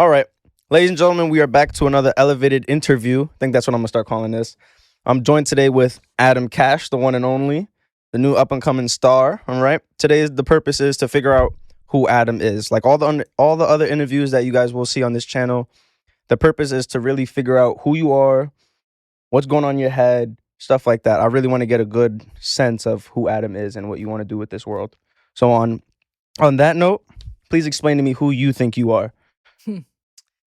All right. Ladies and gentlemen, we are back to another elevated interview. I think that's what I'm going to start calling this. I'm joined today with Adam Cash, the one and only, the new up and coming star. All right. The purpose is to figure out who Adam is. Like all the other interviews that you guys will see on this channel, the purpose is to really figure out who you are, what's going on in your head, stuff like that. I really want to get a good sense of who Adam is and what you want to do with this world. So on that note, please explain to me who you think you are.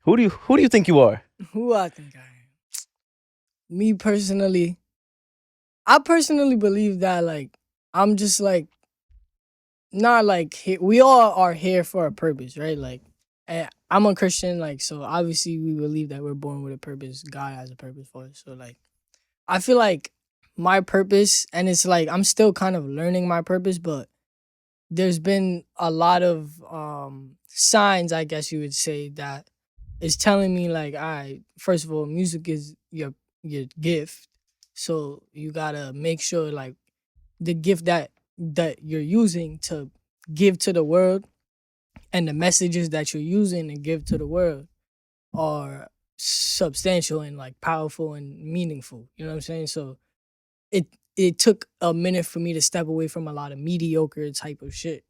Who do you think you are? Who I think I am? Me personally, I personally believe that I'm just not we all are here for a purpose, right? I'm a Christian, so obviously we believe that we're born with a purpose. God has a purpose for us. So I feel like my purpose, and it's I'm still kind of learning my purpose, but there's been a lot of signs, I guess you would say, that is telling me all right, first of all, music is your gift. So you gotta make sure the gift that you're using to give to the world and the messages that you're using to give to the world are substantial and powerful and meaningful. You know what I'm saying? So it took a minute for me to step away from a lot of mediocre type of shit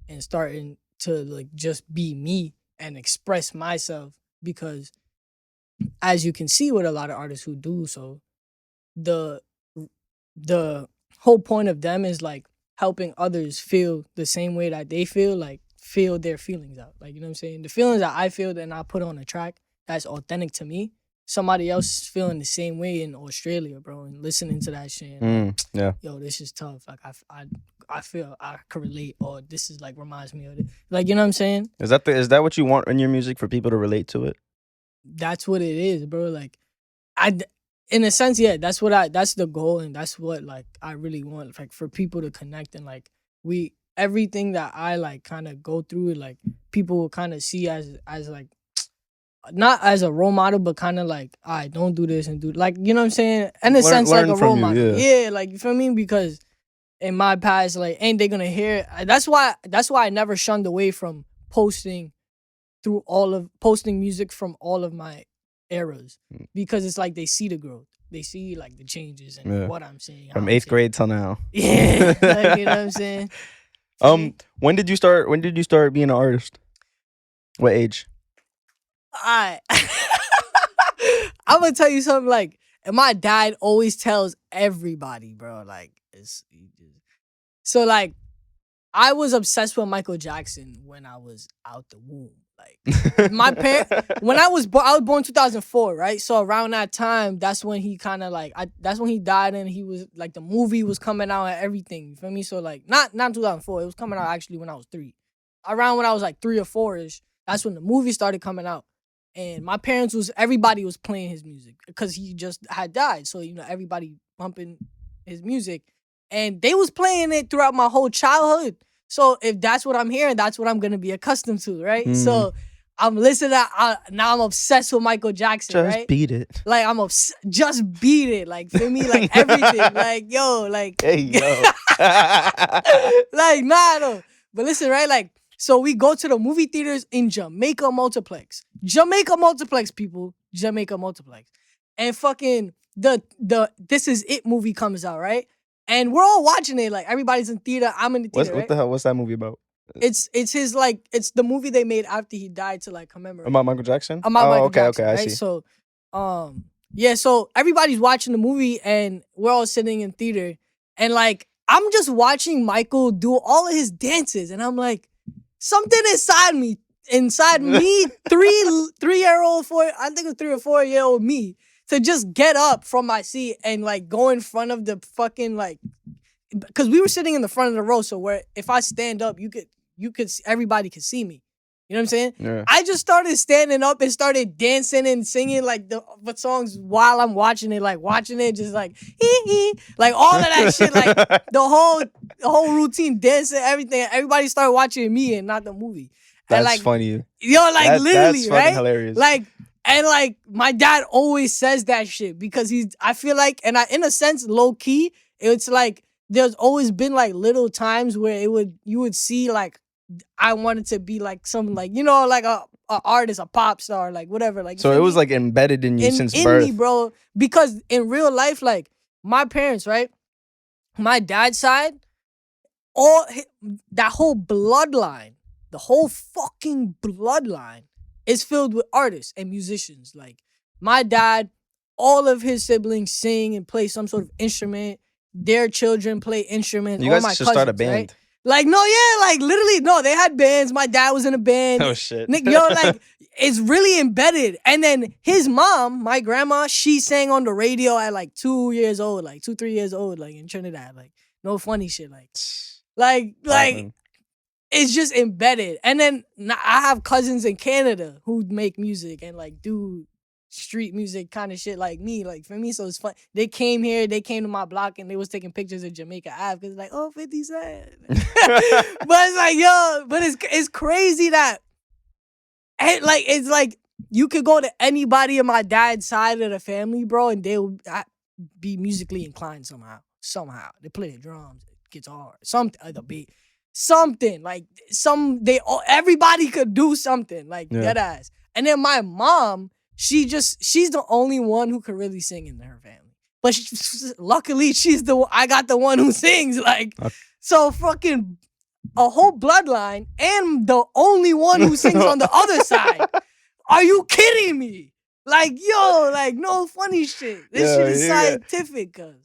and starting to just be me and express myself, because as you can see with a lot of artists who do so, the whole point of them is helping others feel the same way that they feel, feel their feelings out. You know what I'm saying? The feelings that I feel and I put on a track that's authentic to me, somebody else is feeling the same way in Australia, bro, and listening to that shit. Yeah. Yo, this is tough. I feel I could relate, or this is reminds me of it. You know what I'm saying? Is that what you want in your music, for people to relate to it? That's what it is, bro. In a sense, yeah, that's the goal, and that's what I really want, for people to connect, and everything that I kind of go through, people will kind of see as not as a role model, but kind of I don't do this and do you know what I'm saying? In a sense, learn a from role you, model. yeah. Yeah, you feel me? Because in my past, ain't they gonna hear? That's why I never shunned away from posting music from all of my eras, because it's they see the growth, they see the changes and what I'm saying from 8th grade till now. Yeah, you know what I'm saying. When did you start being an artist? What age? I'm gonna tell you something. And my dad always tells everybody, bro. So I was obsessed with Michael Jackson when I was out the womb. My parents, when I was born 2004, right? So around that time, that's when he kind of that's when he died, and he was the movie was coming out and everything. You feel me? So not 2004, it was coming out actually when I was 3. Around when I was 3 or 4ish, that's when the movie started coming out. And my parents everybody was playing his music because he just had died. So, everybody bumping his music, and they was playing it throughout my whole childhood. So if that's what I'm hearing, that's what I'm going to be accustomed to, right? So I'm listening now I'm obsessed with Michael Jackson, just right? Beat it. I'm just beat it. For me, everything. Yo, hey, yo. Nah, no. But listen, right? So we go to the movie theaters in Jamaica Multiplex. People. Jamaica Multiplex. And fucking the This Is It movie comes out, right? And we're all watching it. Everybody's in theater. I'm in the theater. What the hell? What's that movie about? It's his it's the movie they made after he died to commemorate. About Michael Jackson? About Michael Jackson, okay, right? I see. So yeah, so everybody's watching the movie and we're all sitting in theater, and I'm just watching Michael do all of his dances, and I'm something inside me, 3-year-old, I think it was 3 or 4-year-old me, to just get up from my seat and go in front of the fucking because we were sitting in the front of the row, so where if I stand up, everybody could see me. You know what I'm saying? Yeah. I just started standing up and started dancing and singing the songs while I'm watching it, watching it just hee hee, all of that shit, the whole routine, dancing, everything. Everybody started watching me and not the movie. That's and, funny. Yo, literally, that's right? Hilarious. And my dad always says that shit because I feel and in a sense, low key, it's there's always been little times where you would see I wanted to be some a artist, a pop star, like whatever. Like So it was like embedded in you since birth. me, bro. Because in real life, like my parents, right? My dad's side, that whole bloodline, the whole fucking bloodline is filled with artists and musicians. Like my dad, all of his siblings sing and play some sort of instrument. Their children play instruments. You all guys my should start a cousins, band. right? Like, no, yeah, like literally, no, they had bands. My dad was in a band. Oh shit. Nick, yo, like, it's really embedded. And then his mom, my grandma, she sang on the radio at like 2 years old, like 2, 3 years old, like in Trinidad. Like, no funny shit. Like, Poppin'. it's just embedded. And then I have cousins in Canada who make music and like do street music kind of shit like me. Like for me, so it's fun. They came to my block and they was taking pictures of Jamaica Ave because like, oh, 50 Cent. But it's like, yo, but it's crazy that like it's like you could go to anybody in my dad's side of the family, bro, and they'll be musically inclined somehow. They play the drums, guitar, something, the beat, something like everybody could do something like that ass. And then my mom, she's the only one who could really sing in her family. But luckily, I got the one who sings. Like, so fucking a whole bloodline and the only one who sings on the other side. Are you kidding me? Like, yo, like, no funny shit. This shit is scientific, cuz.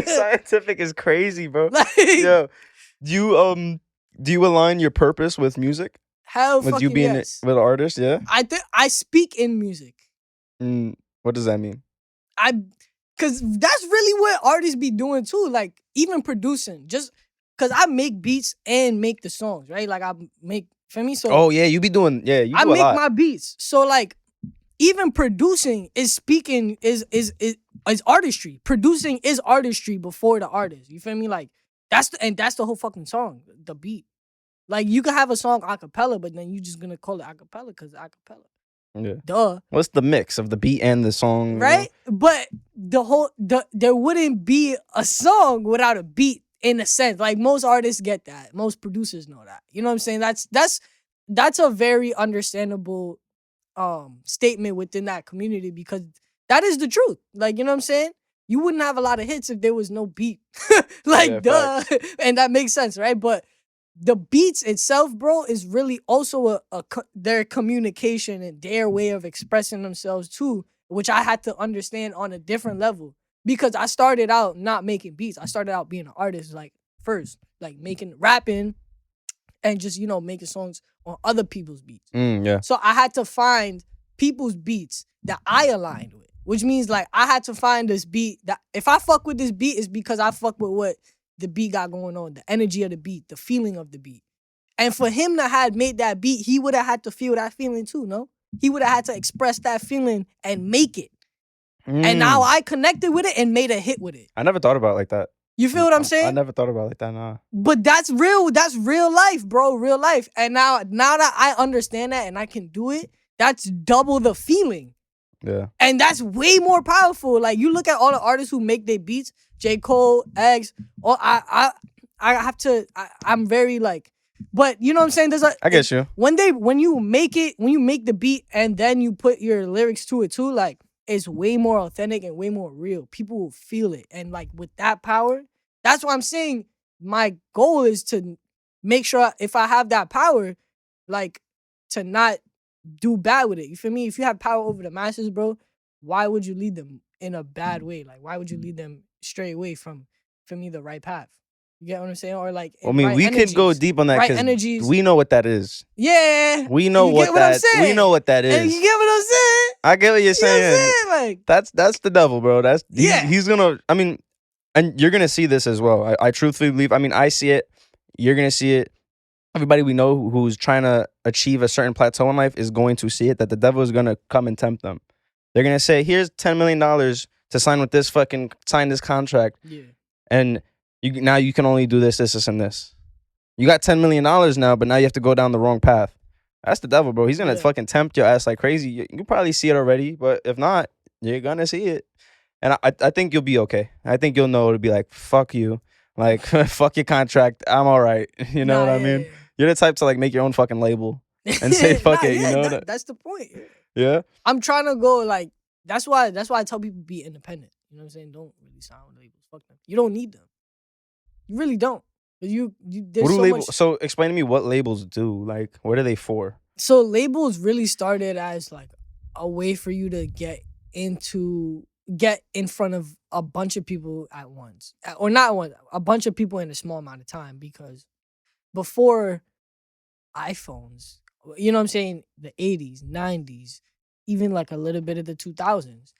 Scientific is crazy, bro. Like, Yo, do you align your purpose with music? Hell with fucking you being yes. with an artist, yeah? I speak in music. What does that mean? Cause that's really what artists be doing too. Like even producing, just cause I make beats and make the songs, right? Like I make for me. So oh yeah, you be doing I make my beats. So like even producing is speaking is artistry. Producing is artistry before the artist. You feel me? Like that's the whole fucking song, the beat. Like you could have a song a cappella, but then you just gonna call it a cappella because a cappella. Yeah. Duh. What's the mix of the beat and the song? Right? But there wouldn't be a song without a beat in a sense. Like most artists get that. Most producers know that. You know what I'm saying? That's a very understandable statement within that community because that is the truth. Like, you know what I'm saying? You wouldn't have a lot of hits if there was no beat. Like, duh. And that makes sense, right? But the beats itself, bro, is really also their communication and their way of expressing themselves too, which I had to understand on a different level because I started out not making beats. I started out being an artist, like first, like rapping and just, making songs on other people's beats. Yeah. So I had to find people's beats that I aligned with, which means like I had to find this beat that if I fuck with this beat, it's because I fuck with what the beat got going on, the energy of the beat, the feeling of the beat. And for him to have made that beat, he would have had to feel that feeling too, no? He would have had to express that feeling and make it. And now I connected with it and made a hit with it. I never thought about it like that. You feel what I'm saying? I never thought about it like that, nah. But that's real life, bro, real life. And now that I understand that and I can do it, that's double the feeling. Yeah. And that's way more powerful. Like you look at all the artists who make their beats, J. Cole, Eggs, I'm very like, but you know what I'm saying? I get you. When you make the beat and then you put your lyrics to it too, like it's way more authentic and way more real. People will feel it. And like with that power, that's what I'm saying. My goal is to make sure if I have that power, like to not do bad with it. You feel me? If you have power over the masses, bro, why would you lead them in a bad way? Like, why would you lead them straight away from me the right path? You get what I'm saying? Or like, I mean, we could go deep on that because we know what that is. Yeah, we know what that. We know what that is. And you get what I'm saying? I get what you're saying. You know what I'm saying? Like, that's the devil, bro. He's gonna. I mean, and you're gonna see this as well. I truthfully believe. I mean, I see it. You're gonna see it. Everybody we know who's trying to achieve a certain plateau in life is going to see it, that the devil is going to come and tempt them. They're going to say, here's $10 million to sign this contract. Yeah. And now you can only do this, and this. You got $10 million now, but now you have to go down the wrong path. That's the devil, bro. He's going to fucking tempt your ass like crazy. You probably see it already, but if not, you're going to see it. And I think you'll be okay. I think you'll know to be like, fuck you. Like, fuck your contract. I'm all right. You know what I mean? Yeah. You're the type to like make your own fucking label and say fuck Nah, it, yeah, you know? that's the point. Yeah? I'm trying to go like that's why I tell people be independent. You know what I'm saying? Don't really sign with labels. Fuck them. You don't need them. You really don't. You What there's do so labels? much. So explain to me what labels do. Like, what are they for? So labels really started as like a way for you to get in front of a bunch of people at once, or not one, a bunch of people in a small amount of time. Because before iPhones, you know what I'm saying, the 80s, 90s, even like a little bit of the 2000s,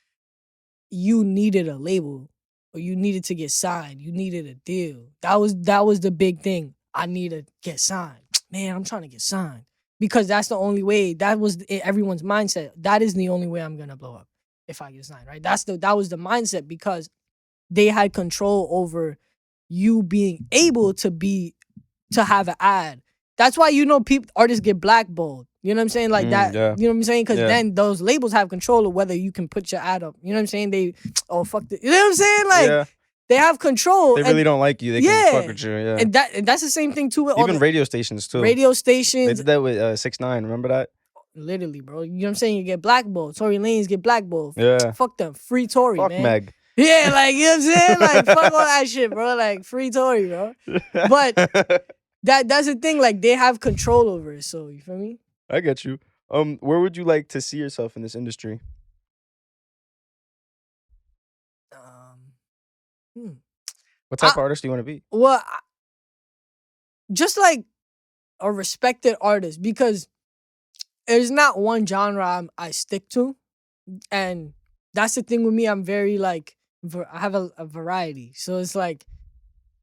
you needed a label or you needed to get signed. You needed a deal. That was the big thing. I need to get signed. Man, I'm trying to get signed because that's the only way. That was everyone's mindset. That is the only way I'm gonna blow up if I get signed, right? That was the mindset because they had control over you being able to have an ad. That's why people artists get blackballed. You know what I'm saying? Like that. Yeah. You know what I'm saying? Because Yeah. then those labels have control of whether you can put your ad up. You know what I'm saying? They fuck the, you know what I'm saying? Like Yeah. they have control. They really don't like you. They can fuck with you. Yeah. And that's the same thing too with all Even the radio stations too. radio They stations. did that with 6ix9ine. Remember that? Literally, bro. You know what I'm saying? You get blackballed. Tory Lanez get blackballed. Yeah. Fuck them. Free Tory, Fuck man. Meg. Yeah, like you know what I'm saying? Like fuck all that shit, bro. Like free Tory, bro. But that's the thing. Like they have control over it. So you feel me? I get you. Where would you like to see yourself in this industry? What type of artist do you want to be? Well, just like a respected artist, because there's not one genre I stick to, and that's the thing with me. I'm very like I have a variety, so it's like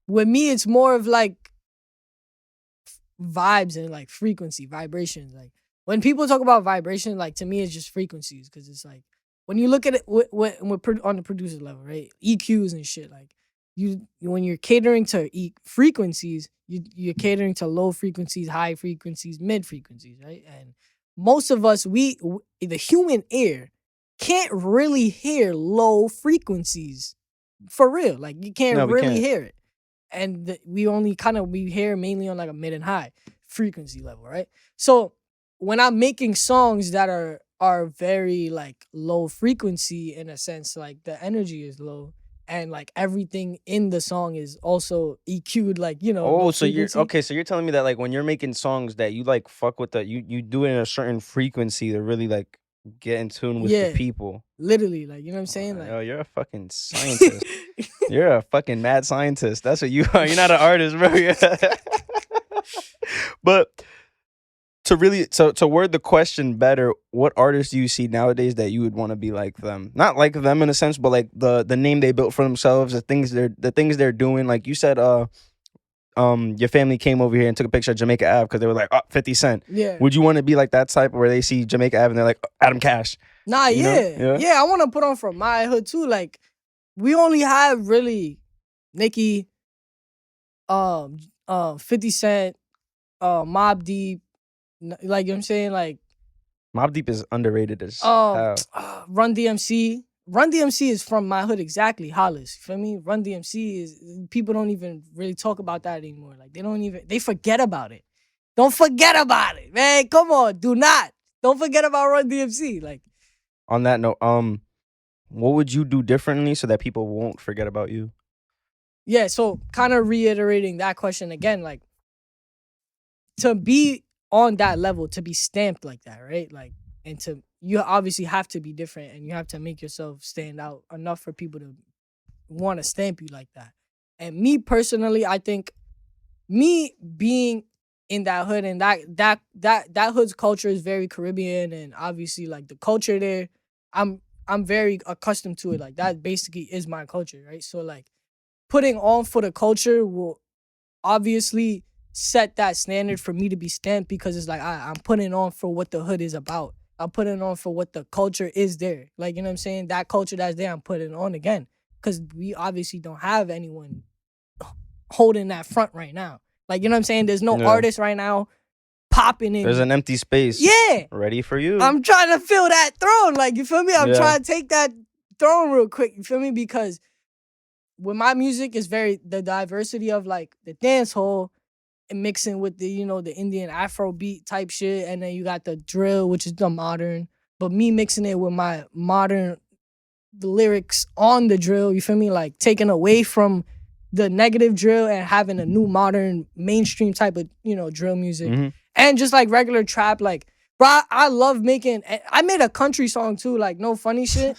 with me, it's more of like vibes and like frequency, vibrations. Like when people talk about vibration, like to me, it's just frequencies because it's like when you look at it on the producer level, right? EQs and shit. Like when you're catering to frequencies, you're catering to low frequencies, high frequencies, mid frequencies, right? And most of us, the human ear can't really hear low frequencies for real. Like you can't really hear it. And we hear mainly on like a mid and high frequency level, right? So when I'm making songs that are very like low frequency in a sense, like the energy is low and like everything in the song is also EQ'd, like, you know. Oh, so you're okay. So you're telling me that like when you're making songs that you like fuck with you do it in a certain frequency to really like get in tune with the people. Literally, like, you know what I'm saying? Like, yo, you're a fucking scientist. You're a fucking mad scientist. That's what you are. You're not an artist, bro. But to word the question better, what artists do you see nowadays that you would want to be like them? Not like them in a sense, but like the name they built for themselves, the things they're doing. Like you said, your family came over here and took a picture of Jamaica Ave because they were like, 50 Cent. Yeah. Would you want to be like that type where they see Jamaica Ave and they're like, Adam Cash? Nah, yeah. I want to put on from my hood too. Like, we only have really Nicki, 50 Cent, Mobb Deep, like, you know what I'm saying? Like, Mobb Deep is underrated as hell. Run DMC. Run DMC is from my hood, exactly. Hollis, you feel me? Run DMC is, people don't even really talk about that anymore. Like, they forget about it. Don't forget about it, man. Come on, don't forget about Run DMC. Like, on that note, what would you do differently so that people won't forget about you? Yeah, so kind of reiterating that question again, like, to be on that level, to be stamped like that, right? Like, and you obviously have to be different and you have to make yourself stand out enough for people to want to stamp you like that. And me personally, I think me being in that hood and that hood's culture is very Caribbean, and obviously like the culture there, I'm very accustomed to it. Like, that basically is my culture, right? So like putting on for the culture will obviously set that standard for me to be stamped, because it's like I'm putting on for what the hood is about. I'm putting on for what the culture is there. Like, you know what I'm saying? That culture that's there, I'm putting on again. Because we obviously don't have anyone holding that front right now. Like, you know what I'm saying? There's no artist right now popping in. There's an empty space. Yeah. Ready for you. I'm trying to fill that throne. Like, you feel me? I'm trying to take that throne real quick. You feel me? Because with my music, is the diversity of like the dance hall, mixing with the the Indian Afro beat type shit, and then you got the drill, which is the modern. But me mixing it with my modern lyrics on the drill, you feel me? Like taking away from the negative drill and having a new modern mainstream type of drill music, and just like regular trap. Like, bro, I love making. I made a country song too. Like, no funny shit.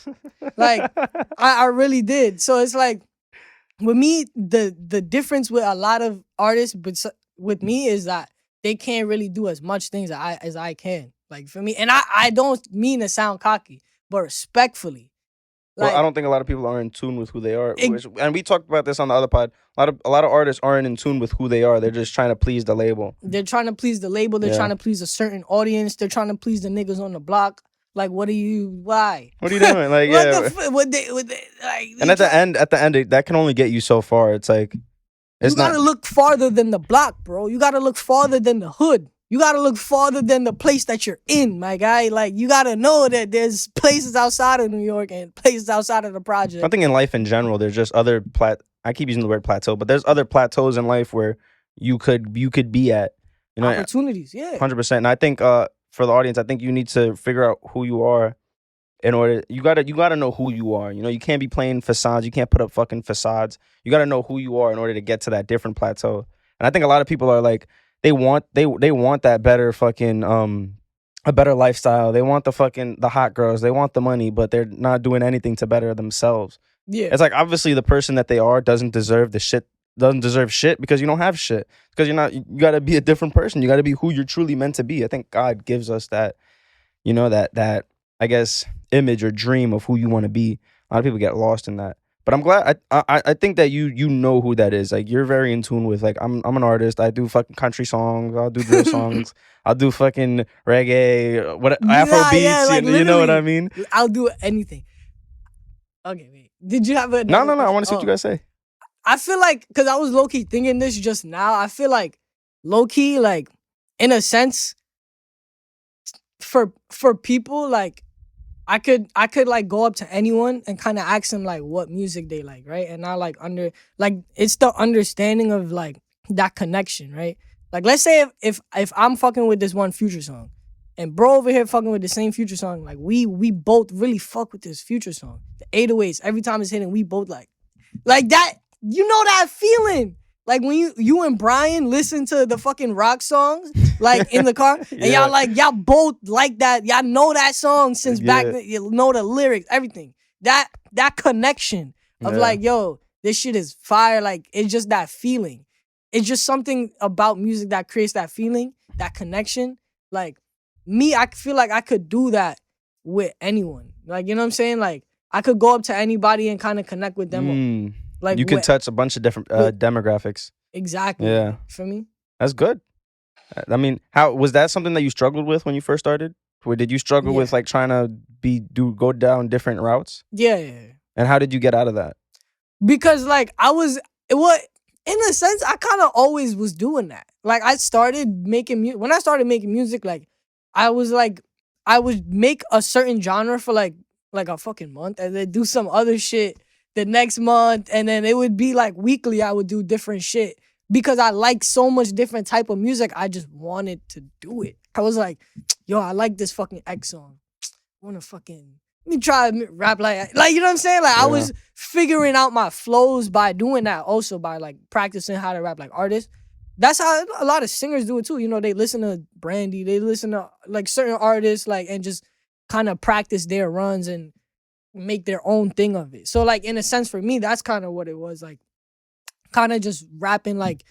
Like, I really did. So it's like, with me, the difference with a lot of artists, but with me, is that they can't really do as much things as I can. Like, for me, and I don't mean to sound cocky, but respectfully. Well, Like, I don't think a lot of people are in tune with who they are, and we talked about this on the other pod. A lot of artists aren't in tune with who they are. They're just trying to please the label. They're trying to please the label. They're trying to please a certain audience. They're trying to please the niggas on the block. Like, why? What are you doing? Like, What they like? And at the end, that can only get you so far. It's like, you gotta look farther than the block, bro. You gotta look farther than the hood. You gotta look farther than the place that you're in, my guy. Like, you gotta know that there's places outside of New York and places outside of the project. I think in life in general, there's just other I keep using the word plateau, but there's other plateaus in life where you could be at. Opportunities, yeah. 100%. And I think for the audience, I think you need to figure out who you are. You gotta know who you are. You can't be playing facades. You can't put up fucking facades. You gotta know who you are in order to get to that different plateau. And I think a lot of people are like, they want that better fucking a better lifestyle. They want the hot girls. They want the money, but they're not doing anything to better themselves. Yeah. It's like, obviously the person that they are doesn't deserve shit because you don't have shit. Because you gotta be a different person. You gotta be who you're truly meant to be. I think God gives us that, that I guess image or dream of who you want to be. A lot of people get lost in that. But I'm glad. I think that you know who that is. Like, you're very in tune with, like, I'm an artist. I do fucking country songs. I'll do drill songs. I'll do fucking reggae, Afro beats. Yeah, like, you know what I mean? I'll do anything. Okay, wait. Did you have a No. I want to see what you guys say. I feel like, because I was low key thinking this just now. I feel like low key, like, in a sense, for people, like, I could like go up to anyone and kind of ask them like what music they like, right? And I like it's the understanding of like that connection, right? Like, let's say if I'm fucking with this one Future song, and bro over here fucking with the same Future song, like we both really fuck with this Future song. The 808s, every time it's hitting, we both like that. You know that feeling. Like when you and Brian listen to the fucking rock songs, like in the car, and y'all both like that. Y'all know that song since back then. You know the lyrics, everything. That connection of like, yo, this shit is fire. Like, it's just that feeling. It's just something about music that creates that feeling, that connection. Like, me, I feel like I could do that with anyone. Like, you know what I'm saying? Like, I could go up to anybody and kind of connect with them. Like, you can touch a bunch of different demographics. Exactly. Yeah. For me. That's good. I mean, how was that something that you struggled with when you first started? Or did you struggle with like trying to go down different routes? Yeah. And how did you get out of that? Because like in a sense, I kind of always was doing that. Like, I started making music. When I started making music, like, I would make a certain genre for like a fucking month, and then do some other shit the next month, and then it would be like weekly. I would do different shit because I like so much different type of music. I just wanted to do it. I was like, yo, I like this fucking X song. I want to fucking let me try to rap like you know what I'm saying? Like, I was figuring out my flows by doing that. Also by like practicing how to rap like artists. That's how a lot of singers do it too. You know, they listen to Brandy, they listen to like certain artists, like, and just kind of practice their runs and make their own thing of it. So like, in a sense, for me, that's kind of what it was, like, kind of just rapping like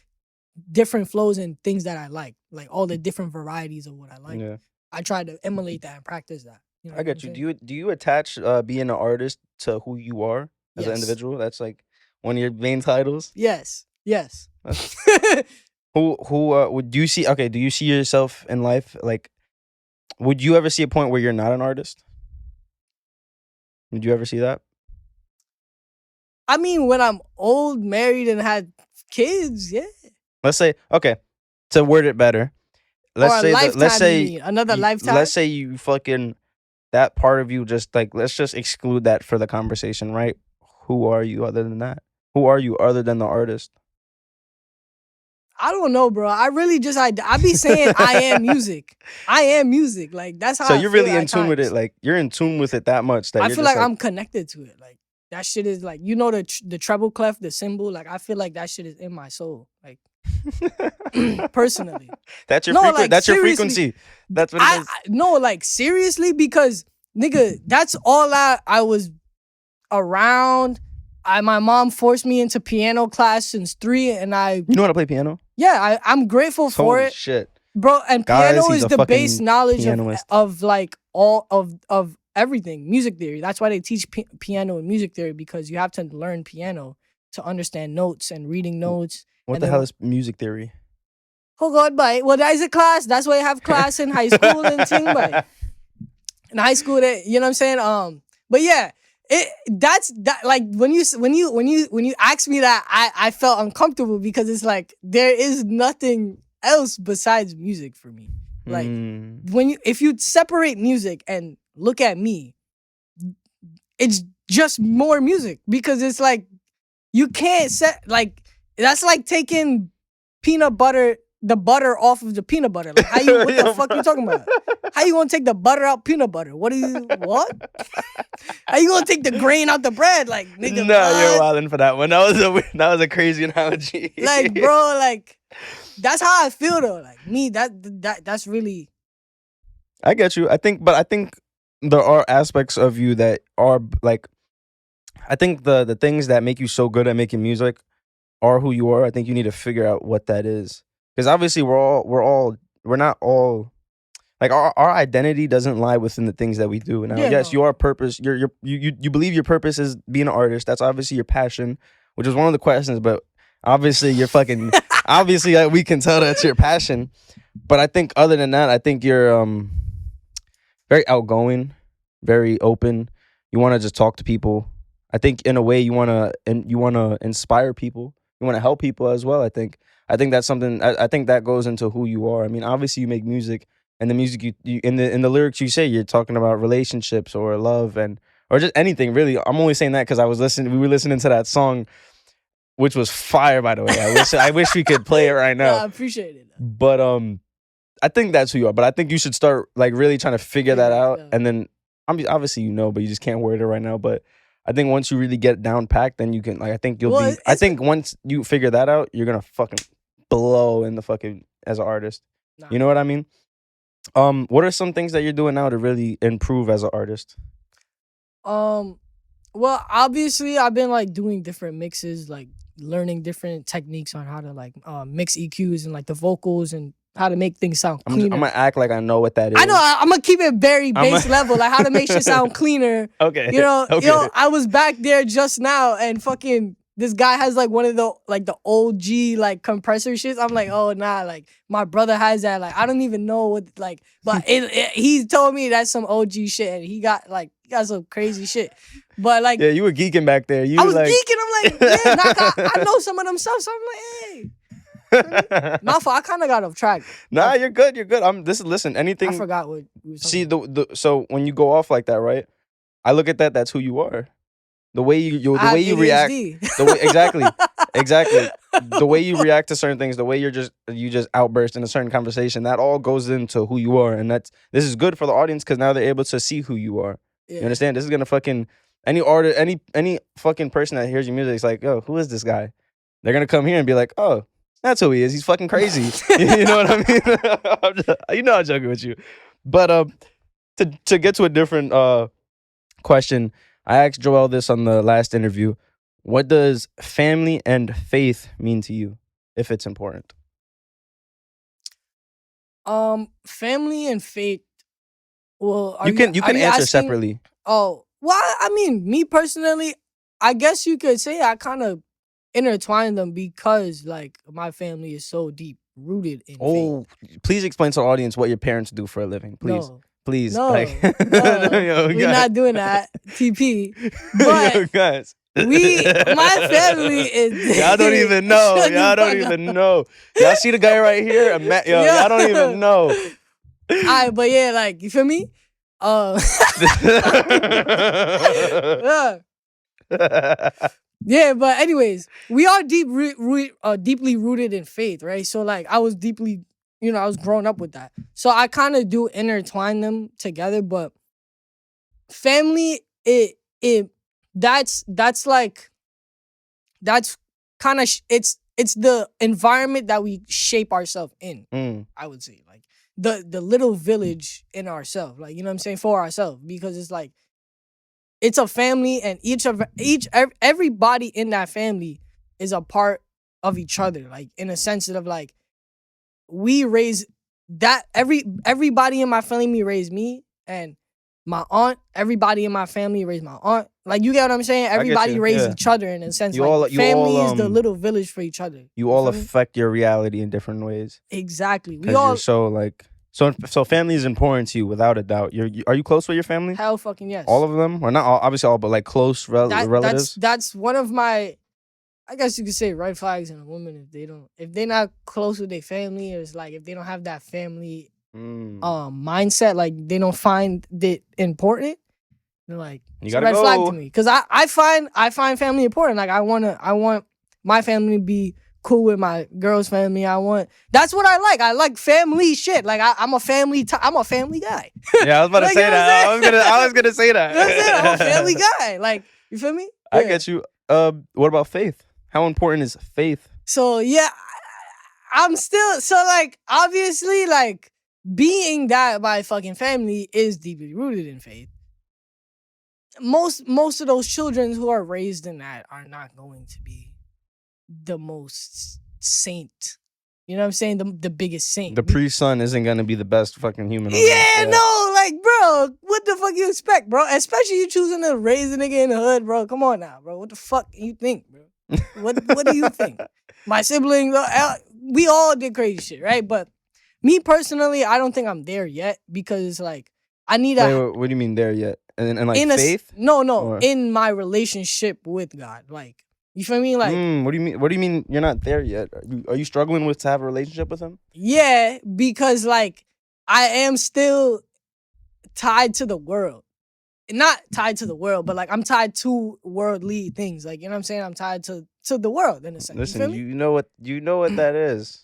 different flows and things that I like all the different varieties of what I like. Yeah. I tried to emulate that and practice that. You know I get you. Do you attach being an artist to who you are as an individual? That's like one of your main titles. Yes. Who would you see? Okay, do you see yourself in life? Like, would you ever see a point where you're not an artist? Did you ever see that? I mean, when I'm old, married, and had kids, yeah. Let's say, okay, to word it better, let's say another lifetime. Let's say you fucking, that part of you, just like, let's just exclude that for the conversation, right? Who are you other than that? Who are you other than the artist? I don't know, bro. I really just I be saying I am music. I am music. Like that's how. So I you're feel really in at tune with it. times. Like you're in tune with it that much that I you're feel just like I'm connected to it. Like that shit is like the treble clef, the symbol. Like I feel like that shit is in my soul. Like personally, that's your no, frequency. like That's your seriously, frequency. That's what it is. no, like seriously, because nigga, that's all I was around. My mom forced me into piano class since 3, and You know how to play piano? I'm grateful for Holy it. shit. Bro, and Guys, piano he's is a the base fucking knowledge pianist. of like all of everything, music theory. That's why they teach piano and music theory, because you have to learn piano to understand notes and reading notes. What and the then- hell is music theory? Oh God, bye. Well, that is a class. That's why I have class in high school and thing, bye. In high school, that you know what I'm saying. But yeah, that's like when you ask me that, I felt uncomfortable because it's like there is nothing else besides music for me. Like if you separate music and look at me, it's just more music, because it's like you can't set like that's like taking peanut butter, the butter off of the peanut butter. Like how you what the fuck you talking about? How you gonna take the butter out peanut butter? What? How you gonna take the grain out the bread? Like nigga, no, what? you're wilding for that one. That was a crazy analogy. Like bro, like that's how I feel though. Like me, that's really. I get you. I think there are aspects of you that are like, I think the things that make you so good at making music are who you are. I think you need to figure out what that is, because obviously we're not all like our identity doesn't lie within the things that we do. Now, Yeah, yes, no. your purpose, you believe your purpose is being an artist. That's obviously your passion, which is one of the questions. But obviously, you're fucking obviously we can tell that's your passion. But I think other than that, I think you're very outgoing, very open. You want to just talk to people. I think in a way you want to inspire people. You want to help people as well. I think that's something. I think that goes into who you are. I mean, obviously you make music, and the music you in the lyrics you say, you're talking about relationships or love or just anything really. I'm only saying that because we were listening to that song, which was fire, by the way. I wish we could play it right now. Yeah, I appreciate it. But I think that's who you are. But I think you should start like really trying to figure that out, Yeah. and then obviously but you just can't word it right now. But I think once you really get down packed, then you can like. I think I think once you figure that out, you're gonna fucking blow in the fucking as an artist. Nah. You know what I mean? What are some things that you're doing now to really improve as an artist? Well, obviously I've been like doing different mixes, like learning different techniques on how to like mix EQs and like the vocals and how to make things sound I'm cleaner. gonna act like I know what that is. I know I'm gonna keep it very base level, like how to make shit sound cleaner. Okay. You know, Okay. yo, I was back there just now and fucking this guy has like one of the like the OG like compressor shits. I'm like, oh nah, like my brother has that. Like I don't even know what like, but he told me that's some OG shit, and he got some crazy shit. But like, Yeah, you were geeking back there. I was geeking. I'm like, yeah, I know some of them stuff. So I'm like, hey, my fault. I kind of got off track. Nah, you're good. You're good. Listen. Anything. I forgot what we were See talking so when you go off like that, right? I look at that. That's who you are. The way the way you react. Exactly. The way you react to certain things. The way you just outburst in a certain conversation. That all goes into who you are, and this is good for the audience because now they're able to see who you are. Yeah. You understand? This is gonna fucking any artist, any fucking person that hears your music is like, oh, who is this guy? They're gonna come here and be like, oh, that's who he is. He's fucking crazy. You know what I mean? You know I'm joking with you. But to get to a different question, I asked Joel this on the last interview. What does family and faith mean to you, if it's important? Family and faith. Well, You can answer asking, separately. Oh, well, I mean, me personally, I guess you could say I kind of intertwine them because like my family is so deep rooted in faith. Oh, please explain to the audience what your parents do for a living, please. No. Please. No, like, no, we're not doing that. TP. But Yo, guys. my family is. Y'all don't even know. Shut the Y'all don't fuck up. even know. Y'all see the guy right here? Y'all don't even know. Alright, but yeah, like you feel me? Yeah. Yeah, but anyways, we are deeply rooted in faith, right? So like I was deeply, I was growing up with that. So I kind of do intertwine them together, but family, it that's like that's kind of it's the environment that we shape ourselves in. Mm. I would say like the little village in ourselves, like you know what I'm saying, for ourselves, because it's like it's a family, and everybody in that family is a part of each other, like in a sense of like we raise that everybody in my family raised me, and my aunt, everybody in my family raised my aunt. Like you get what I'm saying? I get Everybody you, raised yeah. each other in a sense. You Like all- the you family all, is the little village for each other. You all feel me? affect your reality in different ways. Exactly. We Because all you're so like so family is important to you without a doubt. Are you close with your family? hell fucking yes. All of them, or not all, obviously all, but like close relatives. That's one of my, I guess you could say, red flags in a woman if they're not close with their family, or it's like if they don't have that family mindset, like they don't find it important. They're like, You it's a gotta red flag go. to me, because I find family important. Like I want my family to be cool with my girl's family. That's what I like. I like family shit. Like I'm a family guy. Yeah, I was about to Like, say you know what that. I'm saying? I was gonna say that. You know what I'm saying? I'm a family guy. Like, you feel me? I Yeah. get you. What about faith? How important is faith? So yeah, I'm still so like obviously like being that my fucking family is deeply rooted in faith. Most of those children who are raised in that are not going to be the most saint. You know what I'm saying? The biggest saint. The pre-son isn't gonna be the best fucking human. On Yeah, earth. no, like bro, what the fuck you expect, bro? Especially you choosing to raise a nigga in the hood, bro. Come on now, bro. What the fuck you think, bro? What do you think? My siblings, we all did crazy shit, right? But me personally, I don't think I'm there yet, because like I need Wait, what do you mean there yet? And like faith? No, Or- in my relationship with God, like you feel me? Like what do you mean? What do you mean you're not there yet? Are you struggling to have a relationship with him? yeah, because like I am still tied to the world. Not tied to the world, but like I'm tied to worldly things. Like, you know what I'm saying? I'm tied to the world in a sense. Listen, you you know what that is.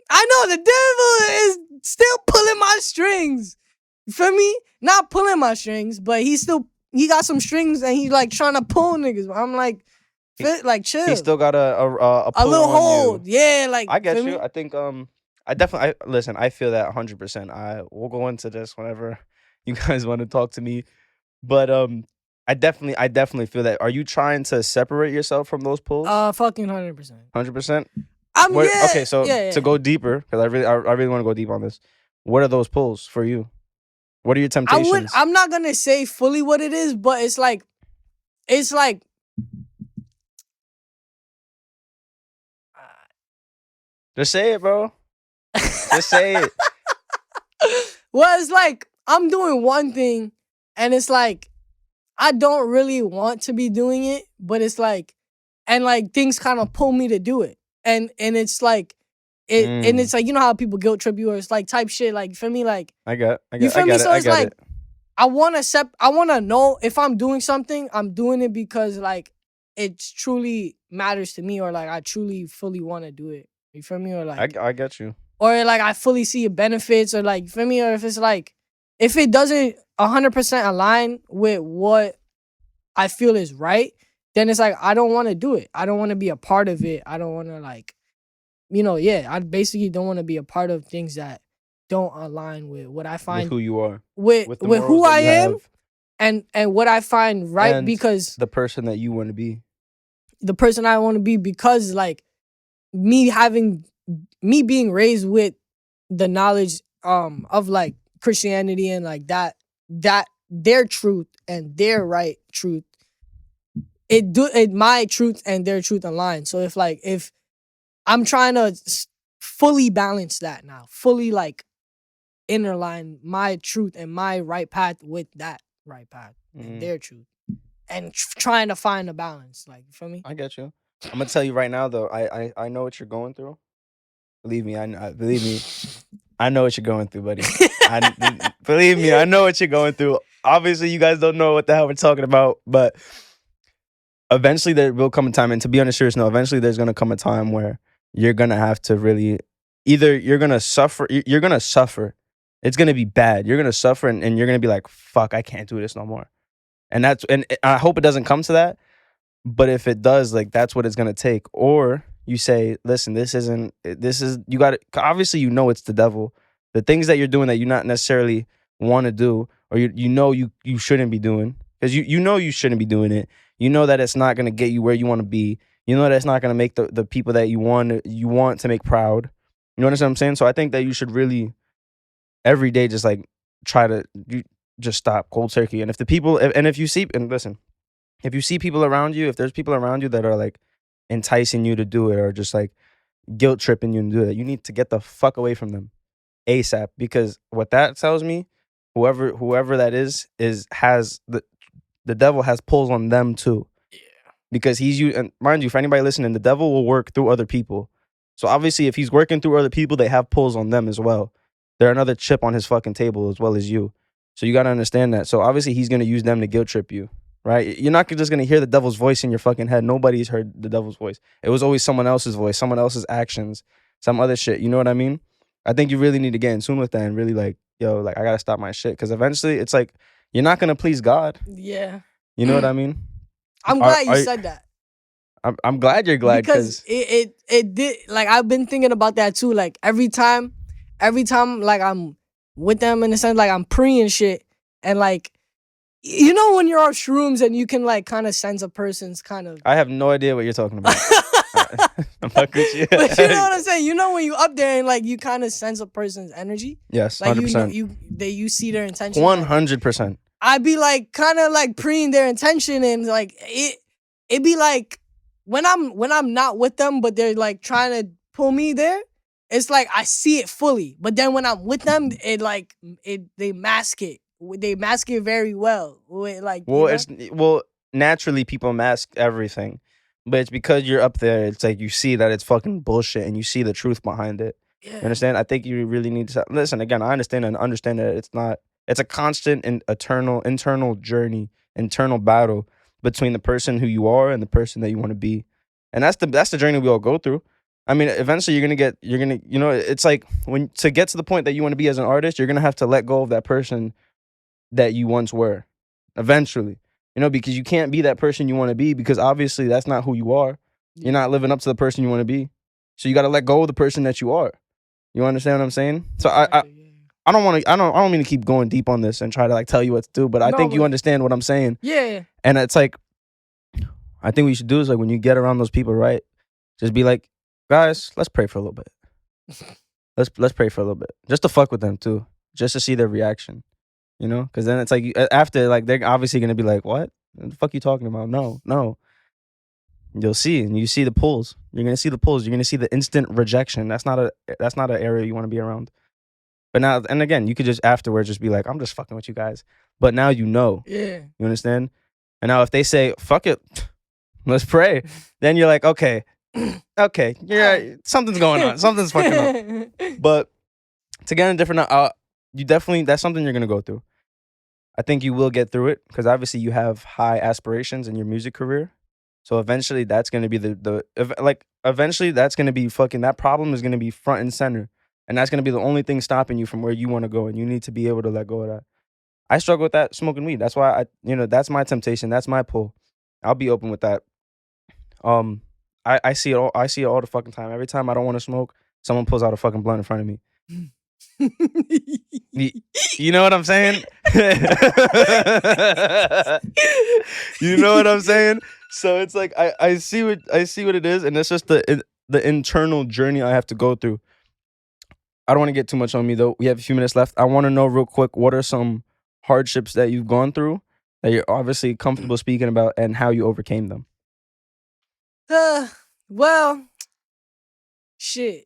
I know the devil is still pulling my strings. You feel me? Not pulling my strings, but he got some strings, and he's like trying to pull niggas. I'm like, chill. He still got a pull little on hold. you. Yeah, like I get feel you. me? I think I definitely listen. I feel that 100%. We'll go into this whenever you guys want to talk to me, but I definitely feel that. Are you trying to separate yourself from those pulls? Fucking 100%. 100%. Yeah. Okay, so yeah. to go deeper, because I really want to go deep on this. What are those pulls for you? What are your temptations? I'm not gonna say fully what it is, but it's like Just say it, bro. Just say it. well, it's like I'm doing one thing, and it's like I don't really want to be doing it, but it's like, and like things kind of pull me to do it, and it's like and it's like, you know how people guilt trip you, or it's like type shit, like for me, like I get you feel me? it. So it's like it. I want to know if I'm doing something, I'm doing it because like it truly matters to me, or like I truly fully want to do it. You feel me? Or like I get you. or like I fully see the benefits, or like, you feel me? Or if it's like, if it doesn't 100% align with what I feel is right, then it's like I don't want to do it. I don't want to be a part of it. I don't want to like, I basically don't want to be a part of things that don't align with what I find, With who you are, with the who morals that I you am, have, and what I find right, and because the person that you want to be. the person I want to be, because like me being raised with the knowledge of like Christianity, and like that their truth and their right truth, my truth and their truth align. So if I'm trying to fully balance that now, fully like interline my truth and my right path with that right path and their truth, and trying to find a balance, like, you feel me? I get you. I'm gonna tell you right now, though. I know what you're going through. Believe me, believe me. I know what you're going through, buddy. Believe me, I know what you're going through. Obviously, you guys don't know what the hell we're talking about, but eventually there will come a time, and to be on a serious note, eventually there's gonna come a time where you're gonna have to really either you're gonna suffer. You're gonna suffer. It's gonna be bad. You're gonna suffer, and you're gonna be like, "Fuck, I can't do this no more." And I hope it doesn't come to that. But if it does, like that's what it's gonna take. Or you say, listen, this isn't. This is you got to obviously you know it's the devil. The things that you're doing that you not necessarily want to do, or you know you shouldn't be doing, because you know you shouldn't be doing it. You know that it's not gonna get you where you want to be. You know that it's not gonna make the people that you want to make proud. You understand what I'm saying? So I think that you should really every day just like try to just stop cold turkey. And if the people and if you see and listen, if you see people around you, if there's people around you that are like enticing you to do it or just like guilt tripping you to do it, you need to get the fuck away from them ASAP. Because what that tells me, whoever that is has the devil has pulls on them too. Because he's you and mind you, for anybody listening, the devil will work through other people. So obviously, if he's working through other people, they have pulls on them as well. They're another chip on his fucking table as well as you. So you got to understand that. So obviously, he's gonna use them to guilt trip you, right? You're not just gonna hear the devil's voice in your fucking head. Nobody's heard the devil's voice. It was always someone else's voice, someone else's actions, some other shit. You know what I mean? I think you really need to get in tune with that and really like, yo, like I gotta stop my shit because eventually, it's like you're not gonna please God. Yeah. You know what I mean? I'm glad you said that. I'm glad you're glad because it did, like I've been thinking about that too. Like every time like I'm with them in a sense, like I'm pre and shit, and like you know when you're on shrooms and you can like kind of sense a person's kind of. I have no idea what you're talking about. I'm fucking with you. But you know what I'm saying? You know when you up there and like you kind of sense a person's energy. Yes, like 100%. You see their intention. 100%. I'd be like kind of like preing their intention and like it be like when I'm not with them, but they're like trying to pull me there. It's like I see it fully, but then when I'm with them, they mask it. They mask it very well. Like well, naturally people mask everything, but it's because you're up there. It's like you see that it's fucking bullshit, and you see the truth behind it. Yeah. You understand? I think you really need to listen. Again, I understand that it's not. It's a constant and eternal internal journey, internal battle between the person who you are and the person that you want to be, and that's the journey we all go through. I mean, eventually you know, it's like when to get to the point that you want to be as an artist, you're gonna have to let go of that person that you once were. Eventually, you know, because you can't be that person you want to be because obviously that's not who you are. You're not living up to the person you want to be, so you got to let go of the person that you are. You understand what I'm saying? So I don't want to. I don't mean to keep going deep on this and try to like tell you what to do, but I think you understand what I'm saying. Yeah. And it's like, I think what you should do is like when you get around those people, right? Just be like, guys, let's pray for a little bit. let's pray for a little bit, just to fuck with them too, just to see their reaction. You know, because then it's like after like they're obviously gonna be like, what the fuck you talking about? No. You'll see, and you see the pulls. You're gonna see the pulls. You're gonna see the instant rejection. That's not an area you want to be around. But now, and again, you could just afterwards just be like, I'm just fucking with you guys. But now you know. Yeah. You understand? And now if they say, fuck it, let's pray, then you're like, okay, yeah, something's going on. Something's fucking up. But to get in a different, you definitely, that's something you're going to go through. I think you will get through it because obviously you have high aspirations in your music career. So eventually that's going to be eventually that's going to be fucking, that problem is going to be front and center. And that's going to be the only thing stopping you from where you want to go. And you need to be able to let go of that. I struggle with that smoking weed. That's why that's my temptation. That's my pull. I'll be open with that. I see it all. I see it all the fucking time. Every time I don't want to smoke, someone pulls out a fucking blunt in front of me. You know what I'm saying? You know what I'm saying? So it's like I see what it is, and it's just the internal journey I have to go through. I don't want to get too much on me though. We have a few minutes left. I want to know real quick, what are some hardships that you've gone through that you're obviously comfortable speaking about, and how you overcame them? Well, shit.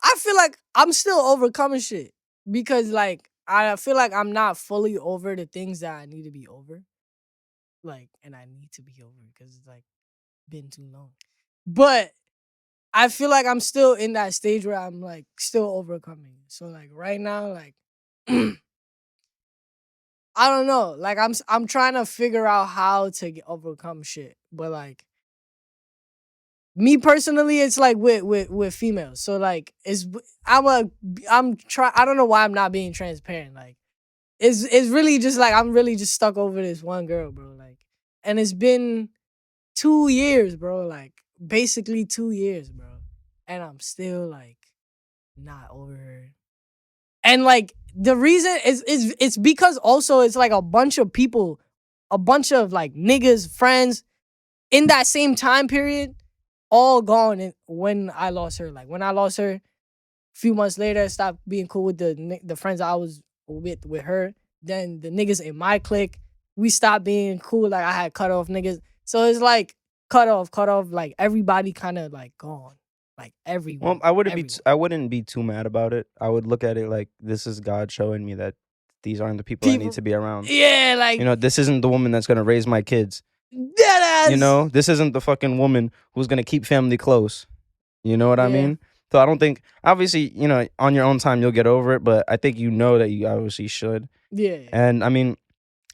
I feel like I'm still overcoming shit because like I feel like I'm not fully over the things that I need to be over. Like, and I need to be over because it's like been too long. But I feel like I'm still in that stage where I'm like still overcoming. So like right now, like I don't know. Like I'm trying to figure out how to overcome shit. But like me personally, it's like with females. So like I'm try. I don't know why I'm not being transparent. Like it's really just like I'm really just stuck over this one girl, bro. Like, and it's been 2 years, bro. Like basically 2 years, bro. And I'm still like not over her. And like the reason is it's because also it's like a bunch of people, a bunch of like niggas, friends in that same time period, all gone when I lost her. Like when I lost her, a few months later, I stopped being cool with the friends I was with her. Then the niggas in my clique, we stopped being cool. Like I had cut off niggas. So it's like cut off. Like everybody kind of like gone. Like everyone. Well, I wouldn't be too mad about it. I would look at it like this is God showing me that these aren't the people I need to be around. Yeah, like You know, this isn't the woman that's gonna raise my kids. deadass. You know, this isn't the fucking woman who's gonna keep family close. You know what I Yeah. mean? So I don't think, obviously, you know, on your own time you'll get over it, but I think you know that you obviously should. Yeah. And I mean,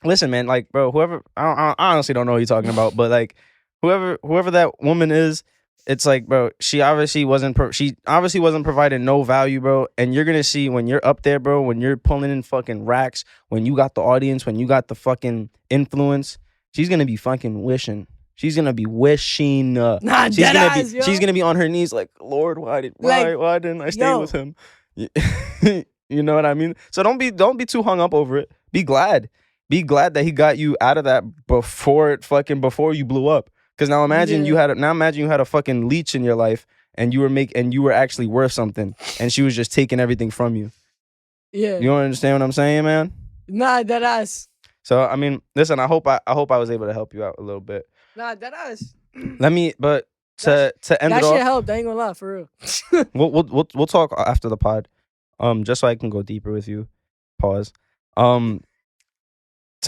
listen, man, like, bro, whoever, I honestly don't know what you're talking about, but like, whoever that woman is, it's like, bro, she obviously wasn't providing no value, bro. And you're gonna see when you're up there, bro, when you're pulling in fucking racks, when you got the audience, when you got the fucking influence, she's gonna be fucking wishing. She's gonna be wishing. Nah, She's gonna deadass, yo. she's gonna be on her knees like, Lord, why didn't I stay yo. with him? You know what I mean? So don't be too hung up over it. Be glad. Be glad that he got you out of that before you blew up. Because now imagine you had a fucking leech in your life and you were actually worth something and she was just taking everything from you. Yeah. You don't understand what I'm saying, man? Nah, deadass. So I mean, listen, I hope I was able to help you out a little bit. Nah, deadass. To end That it shit off, helped. I ain't gonna lie, for real. we'll talk after the pod. Just so I can go deeper with you. Pause. To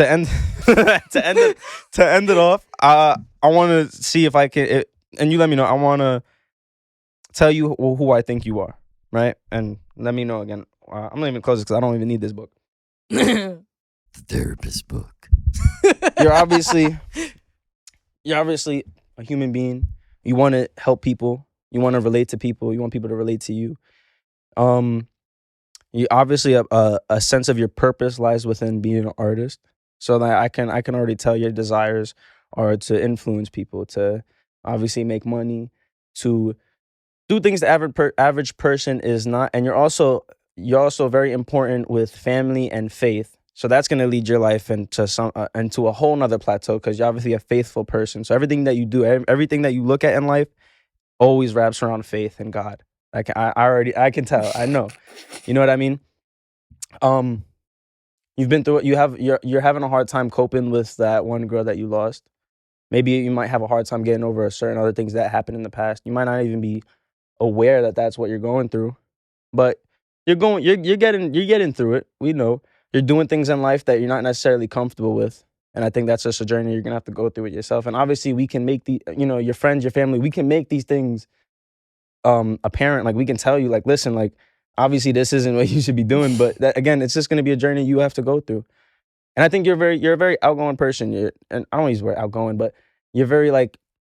end it off, I want to see if I can, and you let me know. I want to tell you who I think you are, right? And let me know again. I'm not even close because I don't even need this book. The therapist book. You're obviously a human being. You want to help people. You want to relate to people. You want people to relate to you. You obviously a sense of your purpose lies within being an artist. So that I can already tell your desires are to influence people, to obviously make money, to do things the average person is not. And you're also very important with family and faith. So that's going to lead your life into a whole nother plateau because you're obviously a faithful person. So everything that you do, everything that you look at in life, always wraps around faith and God. I can tell. I know. You know what I mean? You've been through it. You're having a hard time coping with that one girl that you lost. Maybe you might have a hard time getting over certain other things that happened in the past. You might not even be aware that that's what you're going through, but you're getting through it. We know you're doing things in life that you're not necessarily comfortable with, and I think that's just a journey you're gonna have to go through it yourself. And obviously, we can make your friends, your family, we can make these things apparent. Like we can tell you, like, listen, like. Obviously, this isn't what you should be doing, but again, it's just going to be a journey you have to go through. And I think you're a very outgoing person. And I don't use the word outgoing, but you're very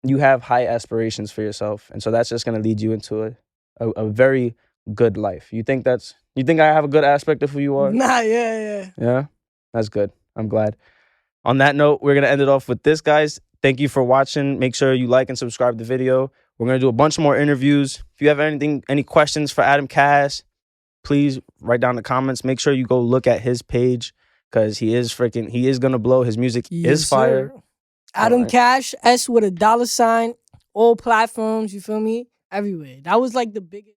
you have high aspirations for yourself, and so that's just going to lead you into a very good life. You think I have a good aspect of who you are? Nah, yeah. Yeah, that's good. I'm glad. On that note, we're gonna end it off with this, guys. Thank you for watching. Make sure you like and subscribe to the video. We're gonna do a bunch more interviews. If you have any questions for Adam Cash, please write down in the comments. Make sure you go look at his page because he is gonna blow. His music is fire. Sir. Adam Alright. Cash, S with a $, all platforms, you feel me? Everywhere. That was like the biggest.